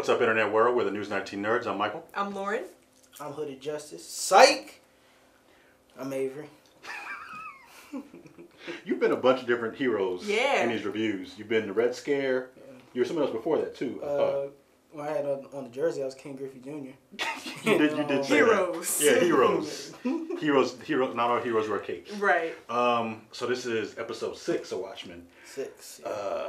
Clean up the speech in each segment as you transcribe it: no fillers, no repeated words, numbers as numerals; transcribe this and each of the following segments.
What's up, Internet World? We're the News 19 Nerds. I'm Michael. I'm Lauren. I'm Hooded Justice. Psych! I'm Avery. You've been a bunch of different heroes in these reviews. You've been the Red Scare. Yeah. You were someone else before that, too. When I had on the jersey, I was King Griffey Jr. You did say heroes. That. Yeah, heroes. heroes. Not all heroes wear capes. Right. So this is episode 6 of Watchmen. 6. Yeah.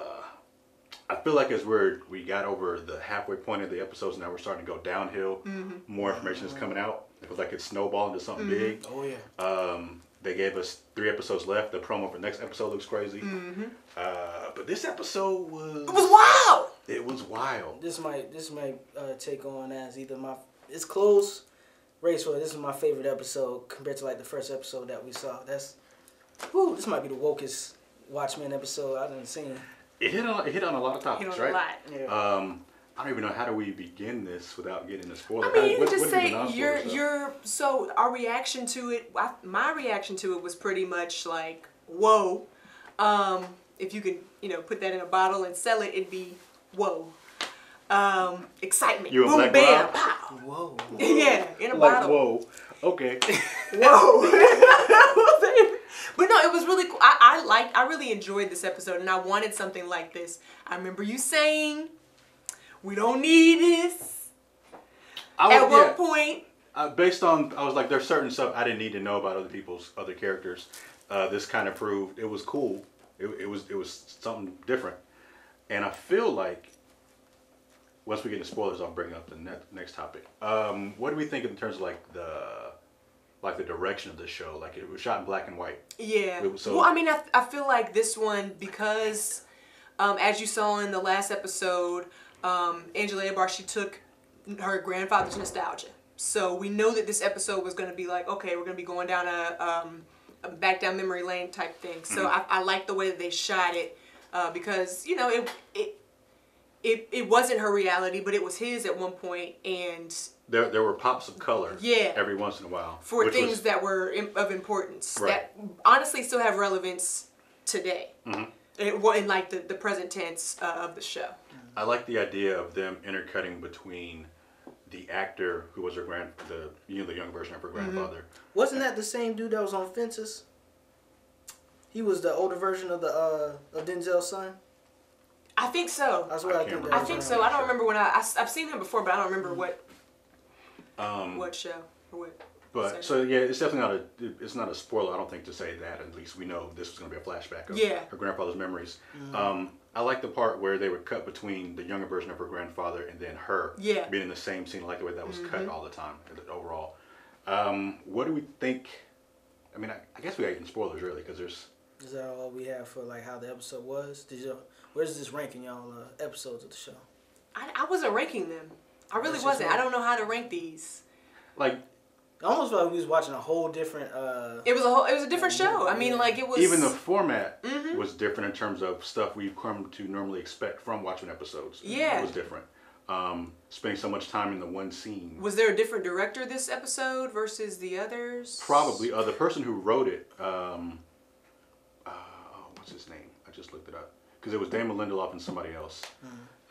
I feel like as we got over the halfway point of the episodes, now we're starting to go downhill. Mm-hmm. More information is coming out. It feels like it's snowballing to something big. Oh yeah. They gave us 3 episodes left. The promo for the next episode looks crazy. Mm-hmm. But this episode was... It was wild! It was wild. This might take on as either it's close race for this is my favorite episode compared to like the first episode that we saw. This might be the wokest Watchmen episode I've ever seen. It hit on a lot of topics, right? A lot. Yeah. I don't even know how do we begin this without getting into spoilers. I mean, you can just say so our reaction to it, my reaction to it was pretty much like, whoa. If you could, put that in a bottle and sell it, it'd be whoa. Excitement. You boom, Black bam, Rob? pow. Whoa. Yeah, in a like, bottle. Whoa. Okay. Whoa. But no, it was really cool. I really enjoyed this episode, and I wanted something like this. I remember you saying, we don't need this. At one point. Based on, I was like, there's certain stuff I didn't need to know about other characters. This kind of proved it was cool. It was something different. And I feel like, once we get into spoilers, I'll bring up the next topic. What do we think in terms of like the direction of the show? Like it was shot in black and white. Yeah. Well, I mean, I feel like this one, because as you saw in the last episode, Angela Abar, she took her grandfather's nostalgia. So we know that this episode was going to be like, okay, we're going to be going down a back down memory lane type thing. So I like the way that they shot it because, it wasn't her reality, but it was his at one point, and there were pops of color every once in a while. For things that were of importance, right, that honestly still have relevance today. Mm-hmm. In like the present tense of the show. I like the idea of them intercutting between the actor who was the young version of her grandfather. Mm-hmm. Wasn't that the same dude that was on Fences? He was the older version of Denzel's son. I think so. That's what I think. I think so. I don't remember when I've seen him before, but I don't remember what show or what. But so yeah, it's definitely not a spoiler. I don't think to say that. At least we know this was going to be a flashback of her grandfather's memories. Mm-hmm. I like the part where they would cut between the younger version of her grandfather and then her being in the same scene. I like the way that was cut all the time. Overall, what do we think? I mean, I guess we got to get in spoilers really because there's. Is that all we have for like how the episode was? Where's this ranking y'all episodes of the show? I wasn't ranking them. I really wasn't. I don't know how to rank these. Like. Almost like we was watching a whole different. It was a different show. I mean, like it was. Even the format was different in terms of stuff we've come to normally expect from Watchmen episodes. Yeah, it was different. Spending so much time in the one scene. Was there a different director this episode versus the others? Probably. The person who wrote it. What's his name? I just looked it up because it was Damon Lindelof and somebody else.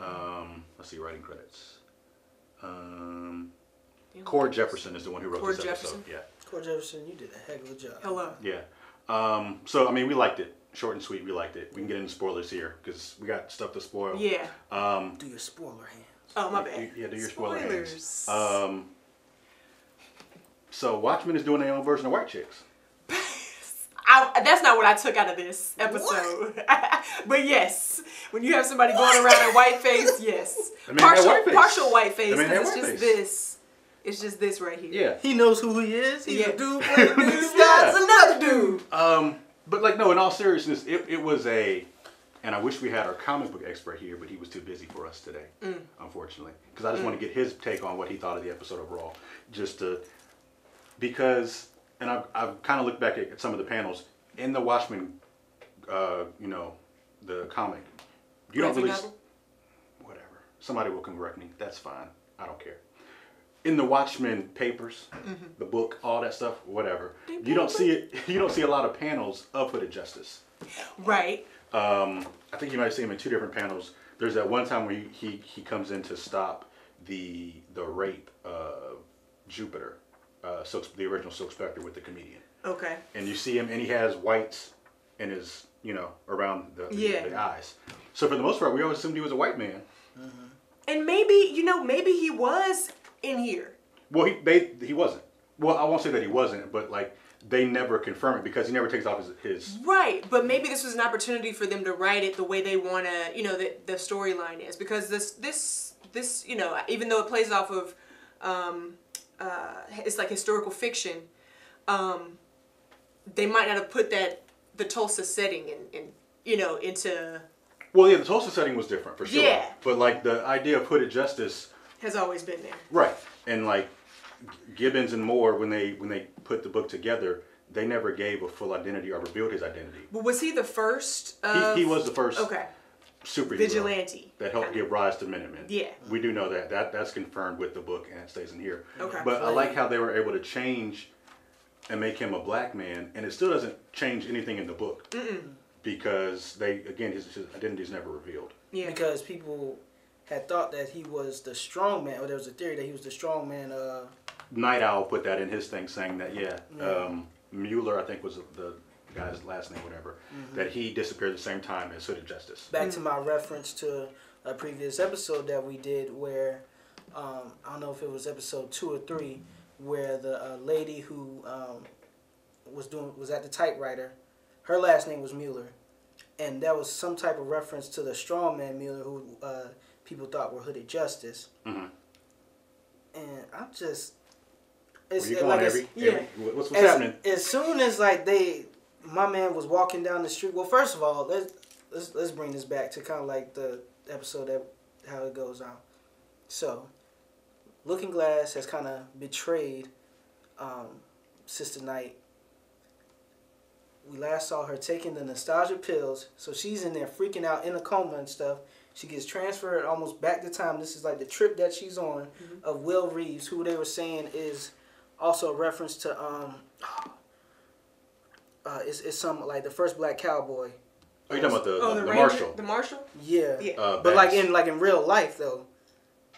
Let's see, writing credits. Cord Jefferson is the one who wrote this episode. Yeah. Cord Jefferson, you did a heck of a job. Hello. Yeah. So I mean, we liked it. Short and sweet. We liked it. We can get into spoilers here because we got stuff to spoil. Yeah. Do your spoiler hands. Oh my bad. Yeah, do your spoiler hands. So Watchmen is doing their own version of White Chicks. That's not what I took out of this episode. But yes, when you have somebody going around in whiteface, yes. Partial whiteface. It's just this. It's just this right here. Yeah. He knows who he is. He's a dude playing dude. That's another dude. But like no, in all seriousness, it was and I wish we had our comic book expert here, but he was too busy for us today, unfortunately. Because I just want to get his take on what he thought of the episode overall. Because I've kind of looked back at some of the panels in the Watchmen, the comic. You don't really. Whatever. Somebody will correct me. That's fine. I don't care. In the Watchmen papers, the book, all that stuff, whatever. You don't see it. You don't see a lot of panels of Hooded Justice. Right. I think you might see him in 2 different panels. There's that one time where he comes in to stop the rape of Jupiter, the original Silk Spectre with the comedian. Okay. And you see him, and he has whites in his, around the eyes. So for the most part, we always assumed he was a white man. Mm-hmm. And maybe he was in here. Well, he wasn't. Well, I won't say that he wasn't, but like they never confirm it because he never takes off his. Right, but maybe this was an opportunity for them to write it the way they want to, the storyline is, because this even though it plays off of, it's like historical fiction, they might not have put the Tulsa setting into. Well, yeah, the Tulsa setting was different for sure. Yeah. But like the idea of hooded justice has always been there. Right, and like Gibbons and Moore, when they put the book together, they never gave a full identity or revealed his identity. But was he the first? He was the first. Okay. Superhero Vigilante that helped give rise to Minutemen. Yeah. We do know that's confirmed with the book, and it stays in here. Okay. But I like how they were able to change and make him a black man, and it still doesn't change anything in the book. Mm-mm. Because his identity is never revealed. Yeah. Because people had thought that he was the strong man, or there was a theory that he was the strong man. Night Owl put that in his thing, saying that Mueller, I think was the guy's last name, whatever, that he disappeared at the same time as Hooded Justice. Back to my reference to a previous episode that we did where, I don't know if it was episode 2 or 3, where the lady who was at the typewriter, her last name was Mueller, and that was some type of reference to the strongman Mueller, who people thought were Hooded Justice. Mm-hmm. And I'm just, it's like what's happening? As soon as like my man was walking down the street. Well, first of all, let's bring this back to kind of like the episode how it goes on. So, Looking Glass has kind of betrayed Sister Night. We last saw her taking the nostalgia pills, so she's in there freaking out in a coma and stuff. She gets transferred almost back to time. This is like the trip that she's on of Will Reeves, who they were saying is also a reference to it's some like the first black cowboy. Are you talking about the Ranger, Marshal? The Marshal? Yeah. But like in real life though,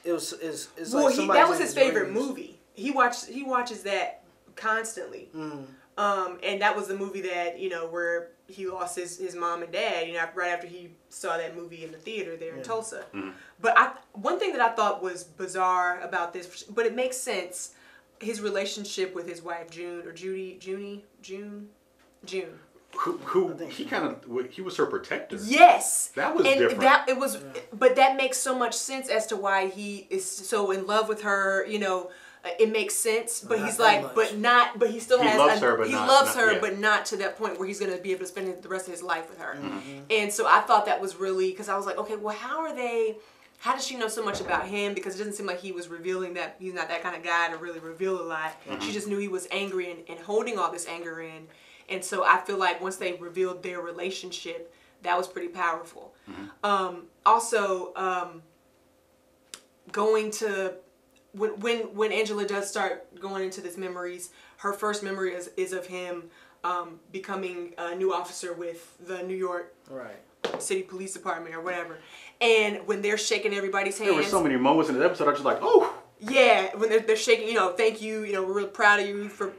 it's well, like that was his favorite movie. He watches that constantly. Mm. And that was the movie that, where he lost his mom and dad, right after he saw that movie in the theater there in Tulsa. Mm-hmm. But one thing that I thought was bizarre about this, but it makes sense, his relationship with his wife June. Who he was her protector. Yes, that was different. But that makes so much sense as to why he is so in love with her. It makes sense, but he's like, but he still has. He loves her, but not to that point where he's going to be able to spend the rest of his life with her. Mm-hmm. And so I thought that was really, because I was like, okay, well, how does she know so much about him? Because it doesn't seem like he was revealing that he's not that kind of guy to really reveal a lot. Mm-hmm. She just knew he was angry and holding all this anger in. And so I feel like once they revealed their relationship, that was pretty powerful. Mm-hmm. Also, going to when Angela does start going into these memories, her first memory is of him becoming a new officer with the New York City Police Department or whatever. And when they're shaking everybody's hands, there were so many moments in the episode I was just like, oh. Yeah, when they're shaking, thank you, we're real proud of you for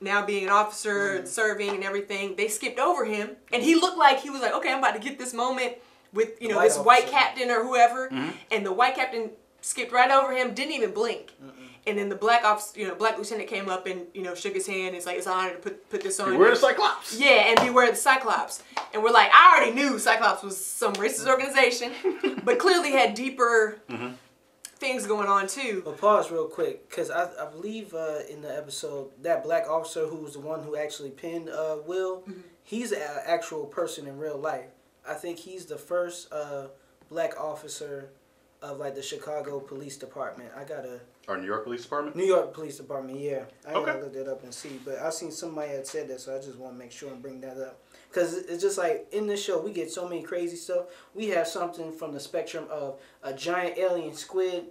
now being an officer and serving and everything. They skipped over him, and he looked like he was like, okay, I'm about to get this moment with this white captain or whoever, and the white captain skipped right over him, didn't even blink. And then the black black lieutenant came up and shook his hand. It's like, it's an honor to put this on. Beware the Cyclops. Yeah, and beware the Cyclops. And we're like, I already knew Cyclops was some racist organization, but clearly had deeper things going on too. But pause real quick, because I believe in the episode that black officer who was the one who actually pinned Will, he's an actual person in real life. I think he's the first black officer of like the Chicago Police Department. Or New York Police Department? New York Police Department, yeah. I gotta look that up and see. But I seen somebody had said that, so I just want to make sure and bring that up. Because it's just like, in this show, we get so many crazy stuff. We have something from the spectrum of a giant alien squid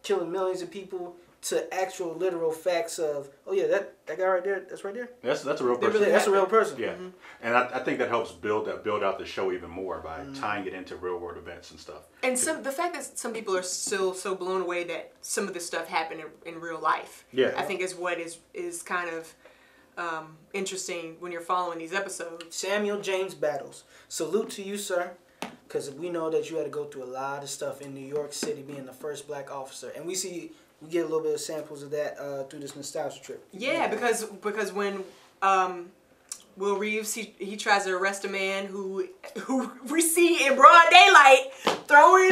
killing millions of people. to actual literal facts of, oh yeah, that guy right there, that's right there. That's a real person. That's a real person. Yeah, and I think that helps build out the show even more by tying it into real world events and stuff. And the fact that some people are still so blown away that some of this stuff happened in real life. Yeah. I think is what is kind of interesting when you're following these episodes. Samuel James Battles. Salute to you, sir. Because we know that you had to go through a lot of stuff in New York City being the first black officer. And we get a little bit of samples of that through this nostalgia trip. Yeah, because when Will Reeves he tries to arrest a man who we see in broad daylight throwing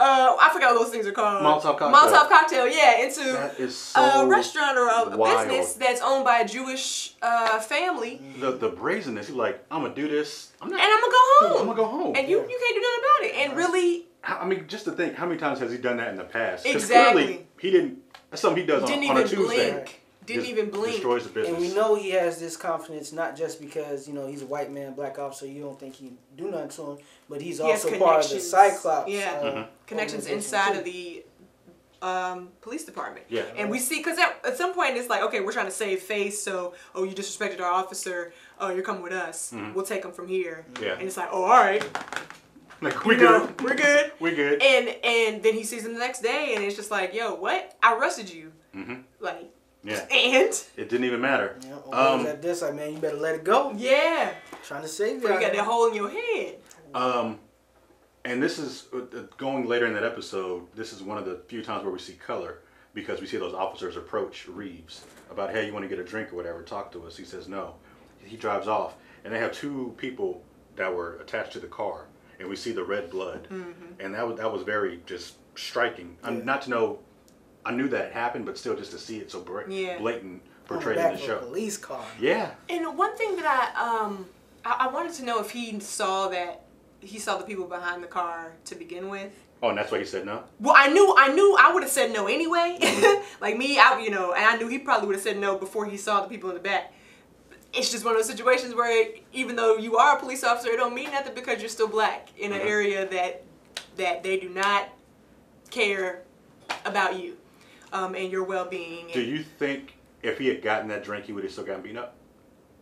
I forgot what those things are called. Molotov cocktail. Molotov cocktail, yeah, into That is so a restaurant or a wild. business that's owned by a Jewish family. The brazenness. He's like, I'm gonna do this. And I'm gonna go home. I'm gonna go home. And you can't do nothing about it. And really, I mean, just to think, how many times has he done that in the past? 'Cause Exactly. clearly, he didn't. That's something he does on a Tuesday. blink. Didn't Just even blink. Destroys the business. And we know he has this confidence not just because, he's a white man, black officer, you don't think he'd do nothing to him, but he's He has also part of the connections. Cyclops. Yeah. Connections organization inside too. of the police department. Yeah. And we see, because at some point it's like, okay, we're trying to save face, so, oh, you disrespected our officer, oh, you're coming with us. We'll take him from here. Yeah. And it's like, oh, all right. Like, we No, good. we're good. We good. And then he sees him the next day, and it's just like, yo, what? I arrested you. Like, Yeah. and? It didn't even matter. Yeah, at this, like, man, you better let it go. Yeah. Trying to save So you. you got that hole in your head. And this is going later in that episode. This is one of the few times where we see color because we see those officers approach Reeves about, hey, you want to get a drink or whatever? Talk to us. He says no. He drives off, and they have two people that were attached to the car, and we see the red blood, and that was very just striking. Not to know, I knew that it happened, but still just to see it so blatant portrayed in the show. Police car. Yeah. And one thing that I wanted to know if he saw the people behind the car to begin with. Oh, and that's why he said no? Well, I knew I would have said no anyway. Like me, and I knew he probably would have said no before he saw the people in the back. It's just one of those situations where even though you are a police officer, it don't mean nothing because you're still black in an area that they do not care about you and your well-being. Do you think if he had gotten that drink, he would have still gotten beaten up?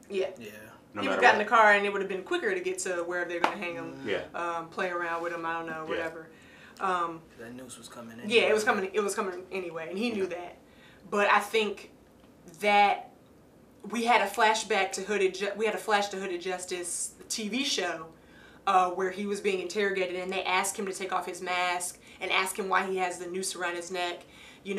Yeah. Yeah. No He would matter have gotten what? in the car and it would have been quicker to get to where they're going to hang him. Yeah. Play around with him, I don't know, whatever. That news was coming in. Yeah, it was coming anyway, and he knew that. But I think that we had a flashback to Hooded Justice TV show where he was being interrogated, and they asked him to take off his mask and ask him why he has the noose around his neck, and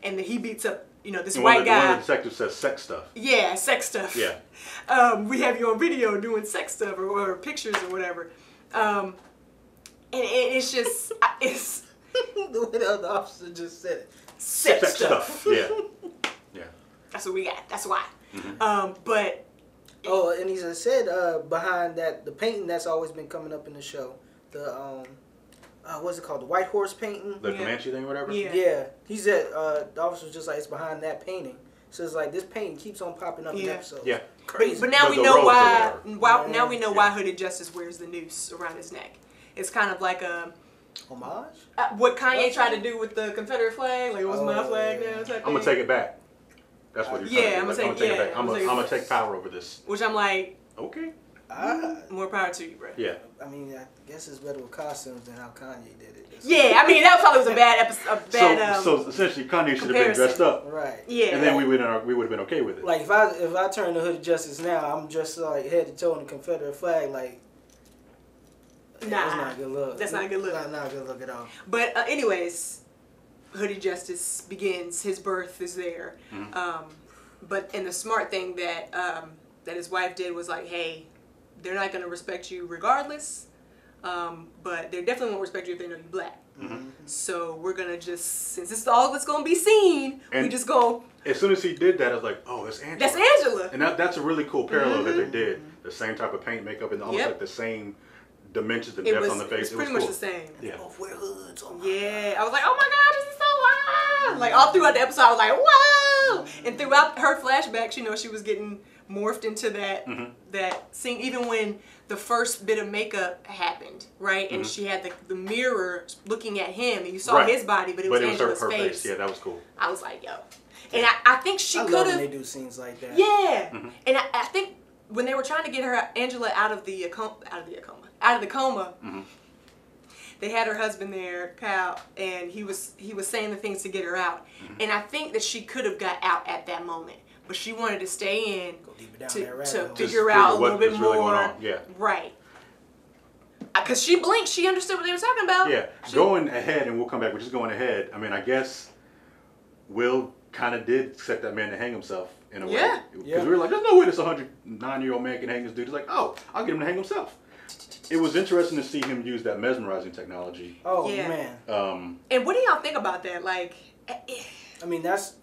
then he beats up this And white guy. One of the detectives says sex stuff. Yeah, sex stuff. Yeah. We have you on video doing sex stuff or pictures or whatever. And it's just, it's The way the other officer just said it. sex stuff. Yeah. Yeah. That's what we got. That's why. But Oh, and he said behind that, the painting that's always been coming up in the show, the what's it called, the White Horse painting. The Comanche thing or whatever? Yeah. Yeah, he said the officer was just like, it's behind that painting. So it's like this painting keeps on popping up in episodes. Yeah. Crazy. But now The we know rose or why. whatever. Now we know why Hooded Justice wears the noose around his neck. It's kind of like a Homage? what Kanye tried to do with the Confederate flag. Like it was my flag now. Type I'm gonna thing. take it back. That's what you're Yeah, trying to do. I'm Like, gonna take- it back. yeah, I'm I'm gonna gonna take- take power over this. Which I'm like, Okay. more power to you, bro. Yeah. I mean, I guess it's better with costumes than how Kanye did it. Yeah, I mean that probably was a bad episode. So essentially, Kanye should have been dressed up, Right. Yeah. and then we would have been okay with it. Like if I turn to Hooded Justice now, I'm dressed like head to toe in the Confederate flag. Like, Nah, that's not a good look. that's not a good look. Not a good look at all. But anyways, Hooded Justice begins. His birth is there. And the smart thing that his wife did was like, hey, they're not going to respect you regardless, but they definitely won't respect you if they know you're black. So we're going to just, since it's all that's going to be seen, we just go. As soon as he did that, I was like, oh, that's Angela. That's Angela. And that's a really cool parallel that they did. The same type of paint, makeup, and almost like the same dimensions and depth on the face. It was pretty much the same. Yeah. Both wear hoods. Oh my Yeah, I was like, oh my god, this is so wild. Like all throughout the episode, I was like, whoa. And throughout her flashbacks, she was getting morphed into that scene. Even when the first bit of makeup happened, right, and she had the mirror looking at him, and you saw his body, but it was Angela's her face. Yeah, that was cool. I was like, yo, and I think she could have. I love when they do scenes like that. Yeah, and I think when they were trying to get Angela out of the coma. They had her husband there, Kyle, and he was saying the things to get her out. And I think that she could have got out at that moment, but she wanted to stay in to figure out a little bit more. Really yeah. Right. Because she blinked, she understood what they were talking about. Yeah. Going ahead, and we'll come back. We're just going ahead. I mean, I guess Will kind of did set that man to hang himself in a way. Because we were like, there's no way this 109-year-old man can hang this dude. He's like, oh, I'll get him to hang himself. It was interesting to see him use that mesmerizing technology. Oh man! And what do y'all think about that? Like, I mean that's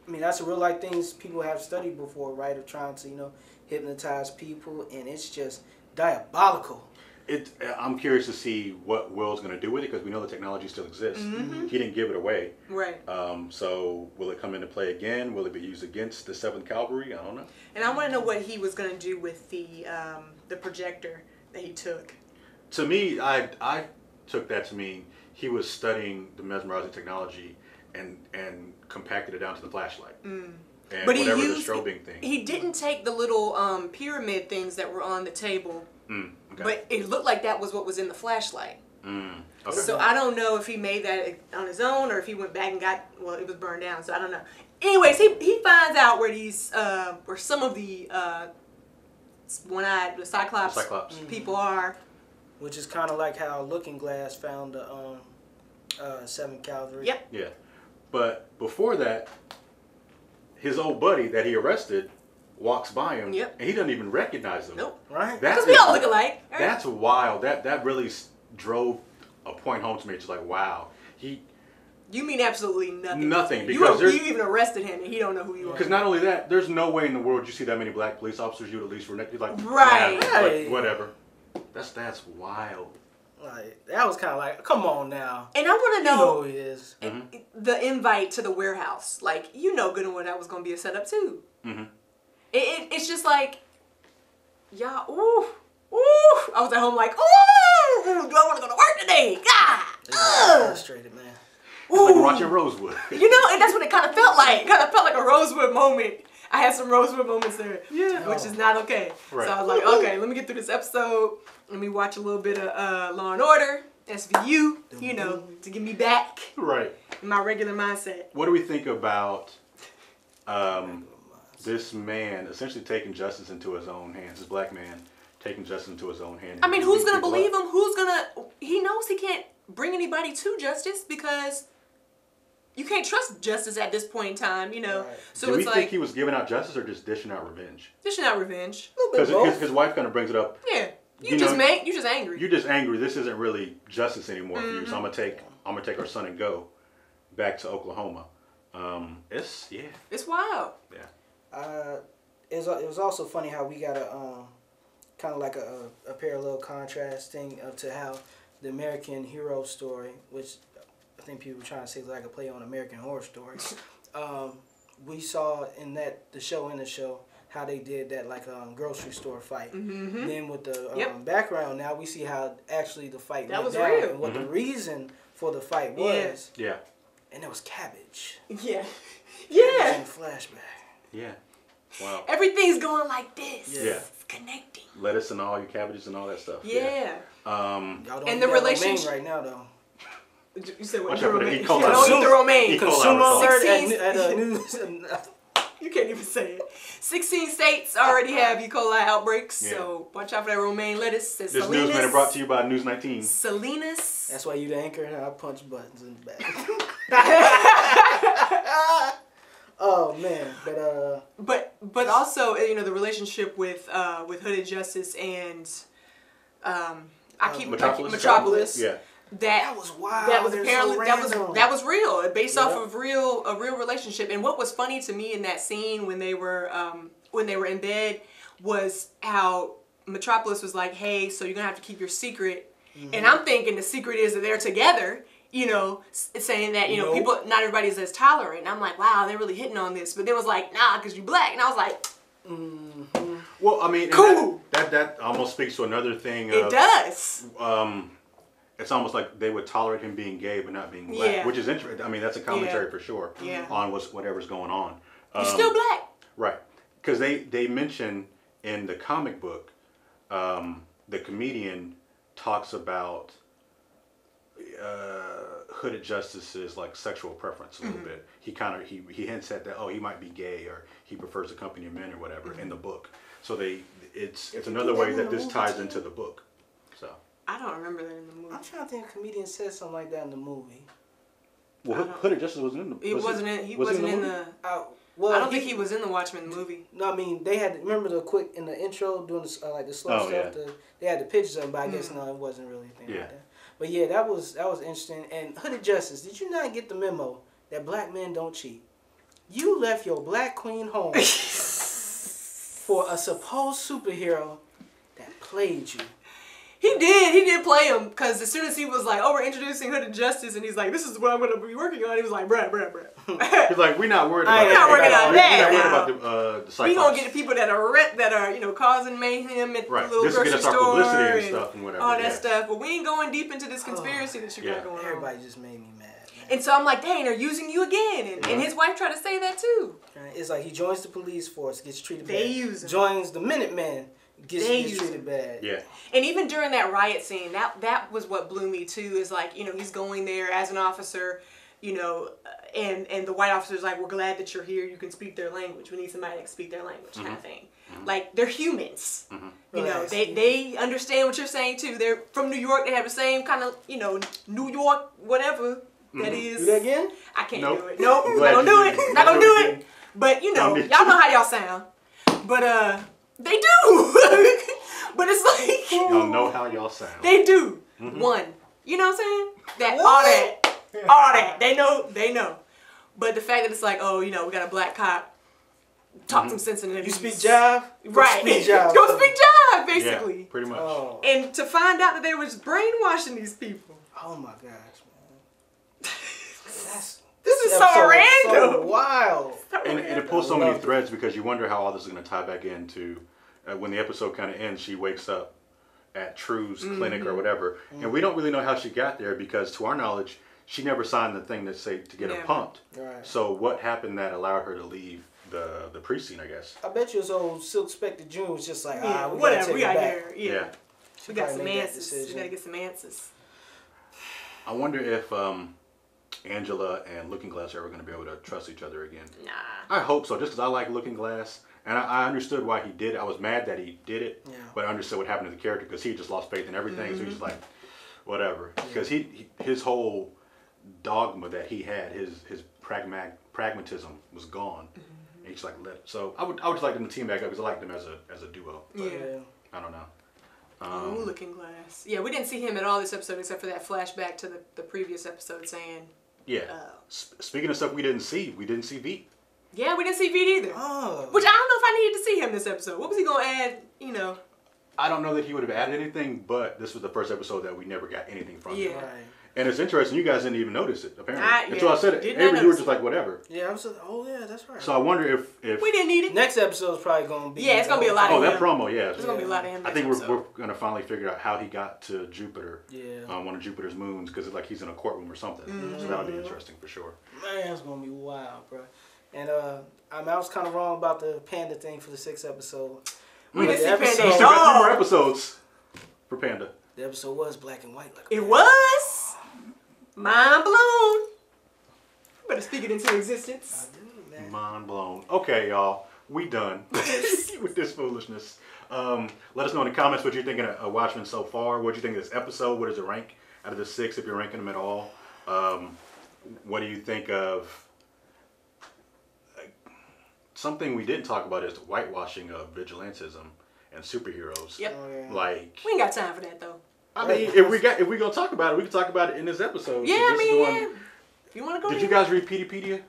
a real life things people have studied before, right? Of trying to hypnotize people, and it's just diabolical. I'm curious to see what Will's going to do with it because we know the technology still exists. He didn't give it away. Right. So will it come into play again? Will it be used against the 7th Cavalry? I don't know. And I want to know what he was going to do with the projector that he took. To me, I took that to mean he was studying the mesmerizing technology and compacted it down to the flashlight. And but whatever the strobing thing. He didn't take the little pyramid things that were on the table. Okay. But it looked like that was what was in the flashlight. Okay. So I don't know if he made that on his own or if he went back and it was burned down. So I don't know. Anyways, he finds out where these where some of the one-eyed, the Cyclops people are. Which is kind of like how Looking Glass found the 7th Cavalry. Yep. Yeah. But before that, his old buddy that he arrested walks by him, and he doesn't even recognize him. Nope. Right? Because we all look alike. Right? That's wild. That really drove a point home to me. It's like, wow. You mean absolutely nothing. Nothing. Because you even arrested him and he don't know who you are. Because not only that, there's no way in the world you see that many black police officers you would at least recognize. Like, right. Yeah, like, whatever. That's wild. Like, that was kind of like, come on now. And I want to know, you know who he is. The invite to the warehouse. Like, you know good and well that was going to be a setup too. It's just like, y'all, ooh. I was at home like, ooh, do I want to go to work today? God. Frustrated, man. It's like watching Rosewood. And that's what it kind of felt like. It kind of felt like a Rosewood moment. I had some Rosewood moments there, which is not okay. Right. So I was like, okay, let me get through this episode. Let me watch a little bit of Law and Order, SVU, to get me back in my regular mindset. What do we think about this man essentially taking justice into his own hands? This black man taking justice into his own hands. I mean, who's going to believe him? He knows he can't bring anybody to justice because you can't trust justice at this point in time, Right. So do it's we think he was giving out justice or just dishing out revenge? Dishing out revenge. Because his wife kind of brings it up. Yeah. You're just angry. You're just angry. This isn't really justice anymore for you. So I'm gonna take our son and go back to Oklahoma. It's wild. Yeah. It was also funny how we got a kind of like a parallel contrast thing to how the American Hero story, which I think people were trying to say is like a play on American Horror Story. We saw in the show how they did that like grocery store fight. Then with the background, now we see how actually the fight went down real. And what the reason for the fight was. Yeah. And it was cabbage. Yeah. Cabbage in flashback. Yeah. Wow. Everything's going like this. Yeah. It's connecting. Lettuce and all your cabbages and all that stuff. Yeah. Y'all don't and the relationship right now though. You said what? Don't eat the romaine. Consumer alert 16 at news. You can't even say it. 16 states already have E. coli outbreaks, so watch out for that romaine lettuce. This news man brought to you by News 19. Salinas. That's why you the anchor and I punch buttons in the back. Oh man, but also the relationship with Hooded Justice and Metropolis. Yeah. That was wild. That was apparently that was real, based off of a real relationship. And what was funny to me in that scene when they were in bed was how Metropolis was like, "Hey, so you're gonna have to keep your secret." And I'm thinking the secret is that they're together. Saying that people, not everybody's as tolerant. And I'm like, wow, they're really hitting on this. But it was like, nah, because you black. And I was like, Mm-hmm. Well, I mean, Cool. that almost speaks to another thing. It does. It's almost like they would tolerate him being gay but not being black, Yeah. which is interesting. I mean, that's a commentary for sure on whatever's going on. He's still black. Right. Because they mention in the comic book, the comedian talks about hooded justice's like sexual preference a little bit. He kind of he hints at that, oh, he might be gay or he prefers the company of men or whatever in the book. So it's another way that this ties into the book. So I don't remember that in the movie. I'm trying to think if a comedian said something like that in the movie. well, hooded justice wasn't in the. He wasn't in the. Well, I don't think he was in the Watchmen movie. No, I mean they had remember the quick in the intro doing the like the slow stuff. Yeah. They had the pictures of him, but I guess no, it wasn't really anything Yeah. like that. But yeah, that was interesting. And Hooded Justice, did you not get the memo that black men don't cheat? You left your black queen home for a supposed superhero that played you. He did play him, because as soon as he was like, oh, we're introducing Hooded Justice, and he's like, this is what I'm going to be working on, he was like, bruh. He's like, we're not worried about We're not working on that. We're not worried about the We gonna get the people that are causing mayhem at the little This will grocery get us our store publicity and stuff and whatever. all that stuff. But we ain't going deep into this conspiracy that you got going on. Everybody just made me mad. Man. And so I'm like, dang, they're using you again. And his wife tried to say that too. It's like he joins the police force, gets treated bad. They use him. Joins the Minutemen, gets treated bad. Yeah. And even during that riot scene, that was what blew me too. Is like, he's going there as an officer, and the white officer's like, we're glad that you're here. You can speak their language. We need somebody that can speak their language, kind of thing. Like, they're humans. They understand what you're saying too. They're from New York. They have the same kind of, New York, whatever that is. Do that again? I can't Nope. do it. Nope. I'm Not glad gonna you do did. it. Not gonna do it. But, y'all know how y'all sound. But, they do. But it's like. Y'all know how y'all sound. They do. One. You know what I'm saying? All that. They know. But the fact that it's like, oh, we got a black cop, talk some sense into him. You speak jive? Right. Go speak jive. Go speak jive, basically. Yeah, pretty much. Oh. And to find out that they was brainwashing these people. Oh my gosh, man. This is so episode is random. So wild. And it pulls so many threads because you wonder how all this is going to tie back into when the episode kind of ends. She wakes up at True's clinic or whatever, and we don't really know how she got there because, to our knowledge, she never signed the thing that say to get her pumped. Right. So what happened that allowed her to leave the precinct? I guess. I bet you this old Silk Spectre June was just like, we whatever. gotta We take got it back. here. Yeah. We got some made that answers. decision. We gotta get some answers. I wonder if Angela and Looking Glass are ever going to be able to trust each other again. Nah. I hope so, just because I like Looking Glass. And I understood why he did it. I was mad that he did it, but I understood what happened to the character because he just lost faith in everything. So he's just like, whatever. Because his whole dogma that he had, his pragmatism was gone. And he's like, so I would just like them to team back up because I like them as a duo. But I don't know. Looking Glass. Yeah, we didn't see him at all this episode except for that flashback to the previous episode saying. Yeah. Speaking of stuff we didn't see Veep. Yeah, we didn't see Veep either. Oh. Which I don't know if I needed to see him this episode. What was he gonna add? I don't know that he would have added anything, but this was the first episode that we never got anything from him. Right. And it's interesting, you guys didn't even notice it, apparently. Yeah, Until I said it. did not Avery, you were notice just like, whatever. Yeah, I was like, oh yeah, that's right. So I wonder if we didn't need it. Next episode is probably gonna be. Yeah, it's gonna be a lot of that him. promo, yeah. There's gonna be a lot of him. I think next we're episode. going to finally figure out how he got to Jupiter. Yeah. One of Jupiter's moons, because it's like he's in a courtroom or something. So that'll be interesting for sure. Man, it's gonna be wild, bro. And I was kind of wrong about the panda thing for the 6th episode. We didn't see Panda We at still got 3 all. more episodes for Panda. The episode was black and white. Like It was mind blown. Better speak it into existence. Mind blown. Okay, y'all. We done with this foolishness. Let us know in the comments what you're thinking of Watchmen so far. What do you think of this episode? What does it rank out of the 6 if you're ranking them at all? What do you think of... Something we didn't talk about is the whitewashing of vigilantism and superheroes. Yep. Oh, yeah. Like, We ain't got time for that though. I mean, if we're gonna talk about it, we can talk about it in this episode. Yeah, So I this mean, is the one- if you want to go. Did you guys read Peteypedia?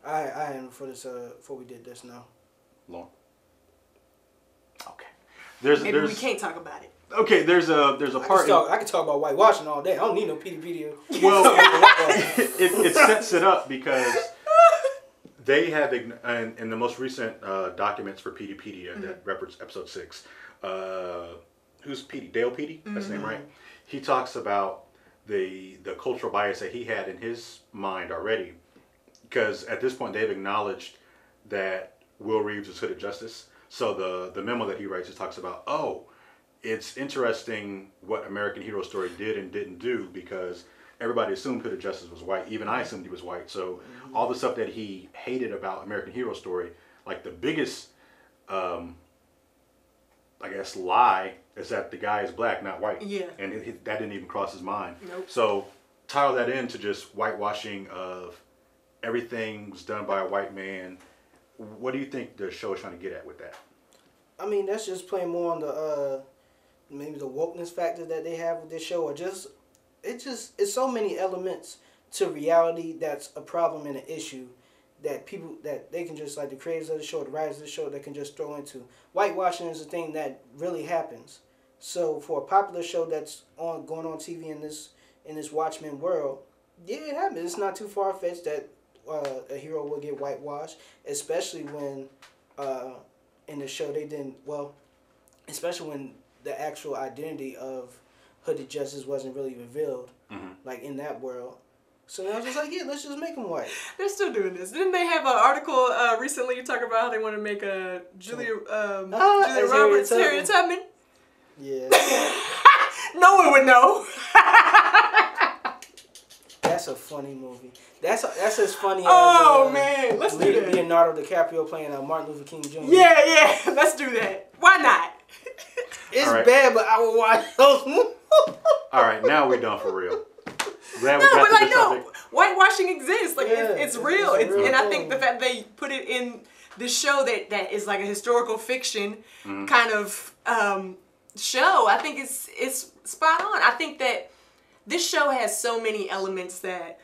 I am for this before we did this now. Long. Okay. Maybe we can't talk about it. Okay, there's a part. I can talk about whitewashing all day. I don't need no Peteypedia. Well, it sets it up because They have, in the most recent documents for Petey, that reference episode 6, who's Petey? Dale Petey? That's his name, right? He talks about the cultural bias that he had in his mind already. Because at this point, they've acknowledged that Will Reeves is Hooded Justice. So the memo that he writes, it talks about, it's interesting what American Hero Story did and didn't do, because everybody assumed Hooded Justice was white. Even I assumed he was white. So all the stuff that he hated about American Hero Story, like the biggest, I guess, lie is that the guy is black, not white. Yeah. And that didn't even cross his mind. Nope. So tie all that into just whitewashing of everything was done by a white man. What do you think the show is trying to get at with that? I mean, that's just playing more on the maybe the wokeness factor that they have with this show, or it's so many elements to reality that's a problem and an issue that people, that they can just, like the creators of the show, the writers of the show, they can just throw into. Whitewashing is a thing that really happens. So for a popular show that's going on TV in this Watchmen world, yeah, it happens. It's not too far fetched that a hero will get whitewashed, especially when in the show they didn't, especially when the actual identity of Hooded Justice wasn't really revealed, like in that world. So I was just like, yeah, let's just make him white. They're still doing this. Didn't they have an article recently talking about how they want to make a Julia Roberts, Harriet Tubman? Yeah. No one would know. That's a funny movie. That's as funny as man, let's do that. Leonardo DiCaprio playing Martin Luther King Jr. Yeah, let's do that. Why not? It's bad, but I will watch those movies. All right, now we're done for real. Glad No, we got but to like this no, topic. whitewashing exists. Like Yeah, it's real. it's a real and I thing. think the fact they put it in this show that is like a historical fiction kind of show, I think it's spot on. I think that this show has so many elements that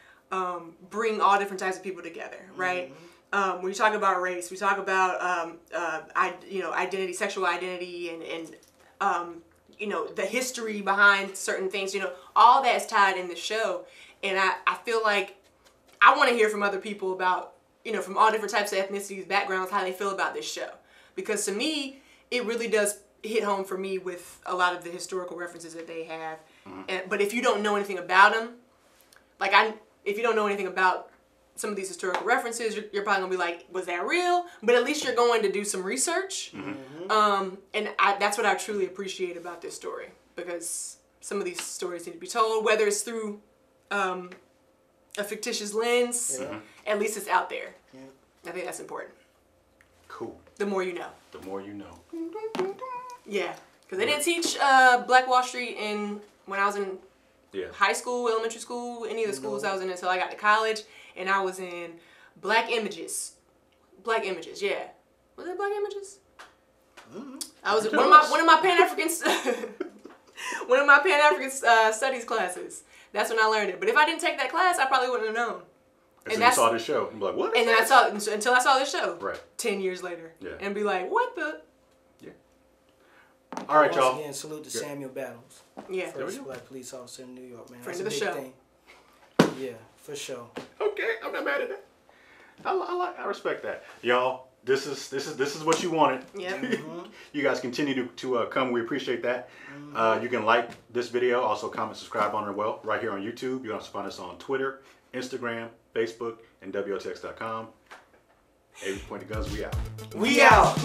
bring all different types of people together, right? When you talk about race, we talk about identity, sexual identity, and the history behind certain things. All that's tied in the show, and I feel like I want to hear from other people about, from all different types of ethnicities, backgrounds, how they feel about this show, because to me, it really does hit home for me with a lot of the historical references that they have. But if you don't know anything about them, if you don't know anything about some of these historical references, you're probably gonna be like, was that real? But at least you're going to do some research. And that's what I truly appreciate about this story, because some of these stories need to be told, whether it's through a fictitious lens, at least it's out there. I think that's important. Cool. The more you know. The more you know. Yeah, because they didn't teach Black Wall Street when I was in high school, elementary school, any of the schools I was in until I got to college, and I was in Black Images. Black Images, yeah. Was it Black Images? I was one of my Pan-African studies classes. That's when I learned it. But if I didn't take that class, I probably wouldn't have known. And so you saw this show, and be like, what? And then I saw it until I saw this show. Right. 10 years later. Yeah. And be like, what the? Yeah. All right, y'all. Once again, salute to Samuel Battles. Yeah. First black police officer in New York, man. Friend That's of the a show. big thing. Yeah, for sure. Okay, I'm not mad at that. I respect that, y'all. This is what you wanted. Yep. You guys continue to come. We appreciate that. You can like this video, also comment, subscribe on it right here on YouTube. You can also find us on Twitter, Instagram, Facebook, and WOTX.com. Hey, Point the Guns, we out. We out.